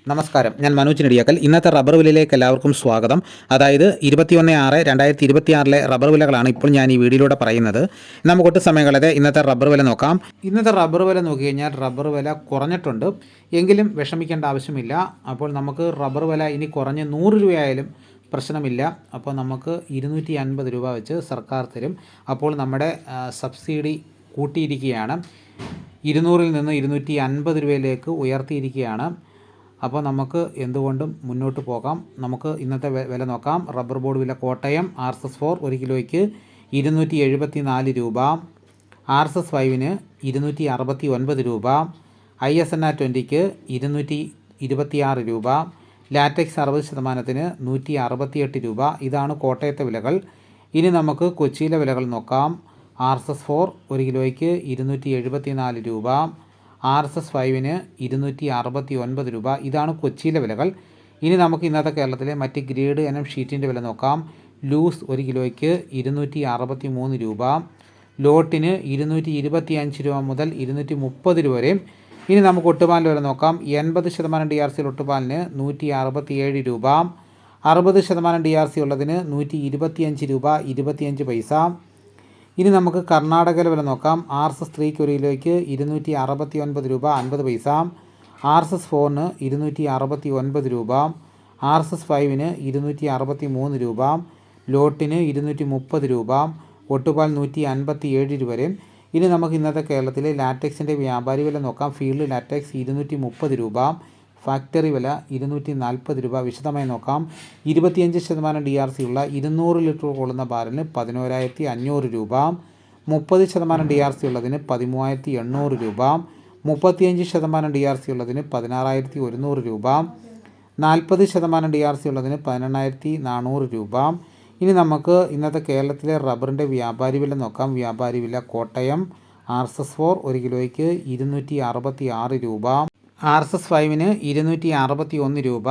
നമസ്കാരം, ഞാൻ മനോജ് നെടിയാക്കൽ. ഇന്നത്തെ റബ്ബർ വിലയിലേക്ക് എല്ലാവർക്കും സ്വാഗതം. അതായത് 21/6/2026 റബ്ബർ വിലകളാണ് ഇപ്പോൾ ഞാൻ ഈ വീഡിയോയിലൂടെ പറയുന്നത്. നമുക്ക് ഒട്ടും സമയം കളയാതെ ഇന്നത്തെ റബ്ബർ വില നോക്കാം. ഇന്നത്തെ റബ്ബർ വില നോക്കി കഴിഞ്ഞാൽ റബ്ബർ വില കുറഞ്ഞിട്ടുണ്ട്, എങ്കിലും വിഷമിക്കേണ്ട ആവശ്യമില്ല. അപ്പോൾ നമുക്ക് റബ്ബർ വില ഇനി കുറഞ്ഞ് 100 രൂപയായാലും പ്രശ്നമില്ല. അപ്പോൾ നമുക്ക് 250 രൂപ വെച്ച് സർക്കാർ തരും. അപ്പോൾ നമ്മുടെ സബ്സിഡി കൂട്ടിയിരിക്കുകയാണ്, 200-ൽ നിന്ന് 250 രൂപയിലേക്ക് ഉയർത്തിയിരിക്കുകയാണ്. അപ്പോൾ നമുക്ക് എന്തുകൊണ്ടും മുന്നോട്ട് പോകാം. നമുക്ക് ഇന്നത്തെ വില നോക്കാം. റബ്ബർ ബോർഡ് വില കോട്ടയം RSS-4 1 കിലോയ്ക്ക് 274 രൂപ, RSS-5-ന് 269 രൂപ, ISNR 20-ക്ക് 226 രൂപ, ലാറ്റക്സ് 60%-ന് 168 രൂപ. ഇതാണ് കോട്ടയത്തെ വിലകൾ. ഇനി നമുക്ക് കൊച്ചിയിലെ വിലകൾ നോക്കാം. RSS-4 1 കിലോയ്ക്ക് 274 രൂപ, RSS-5-ന് 269 രൂപ. ഇതാണ് കൊച്ചിയിലെ വിലകൾ. ഇനി നമുക്ക് ഇന്നത്തെ കേരളത്തിലെ മറ്റ് ഗ്രേഡ് ഇനം ഷീറ്റിൻ്റെ വില നോക്കാം. ലൂസ് 1 കിലോയ്ക്ക് 263 രൂപ, ലോട്ടിന് 225 രൂപ മുതൽ 230 രൂപ വരെയും. ഇനി നമുക്ക് ഒട്ടുപാലിൻ്റെ വില നോക്കാം. 80% DRC ഒട്ടുപാലിന് 167 രൂപ, 60% DRC ഉള്ളതിന് 125 രൂപ 25 പൈസ. ഇനി നമുക്ക് കർണാടകയിലെ വില നോക്കാം. RSS-3-ക്ക് 1 കിലോയ്ക്ക് 269 രൂപ 50 പൈസ, RSS-4-ന് 269 രൂപ, RSS-5-ന് 263 രൂപ, ലോട്ടിന് 230 രൂപ, ഒട്ടുപാൽ 157 രൂപ വരെ. ഇനി നമുക്ക് ഇന്നത്തെ കേരളത്തിലെ ലാറ്റക്സിൻ്റെ വ്യാപാരി വില നോക്കാം. ഫീൽഡ് ലാറ്റക്സ് 230 രൂപ, ഫാക്ടറി വില 240 രൂപ. വിശദമായി നോക്കാം. 25% DRC ഉള്ള 200 ലിറ്റർ കൊള്ളുന്ന ബാരലിന് 11,500 രൂപ, 30% DRC ഉള്ളതിന് 13,800 രൂപ, 35% DRC ഉള്ളതിന് 16,100 രൂപ, 40% DRC ഉള്ളതിന് 18,400 രൂപ. ഇനി നമുക്ക് ഇന്നത്തെ കേരളത്തിലെ റബ്ബറിൻ്റെ വ്യാപാരി വില നോക്കാം. വ്യാപാരി വില കോട്ടയം RSS-4 1 കിലോയ്ക്ക് 266 രൂപ, RSS-5-ന് 261 രൂപ,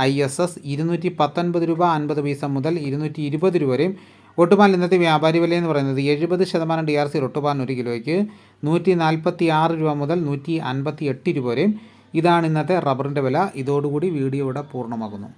ISS 219 രൂപ 50 പൈസ മുതൽ 220 രൂപ വരെയും. ഒട്ടുപാൽ ഇന്നത്തെ വ്യാപാരി വില എന്ന് പറയുന്നത് 70% DRC ഒട്ടുപാലിന് 1 കിലോയ്ക്ക് 146 രൂപ മുതൽ 158 രൂപ വരെയും. ഇതാണ് ഇന്നത്തെ റബ്ബറിൻ്റെ വില. ഇതോടുകൂടി വീഡിയോ ഇവിടെ പൂർണ്ണമാകുന്നു.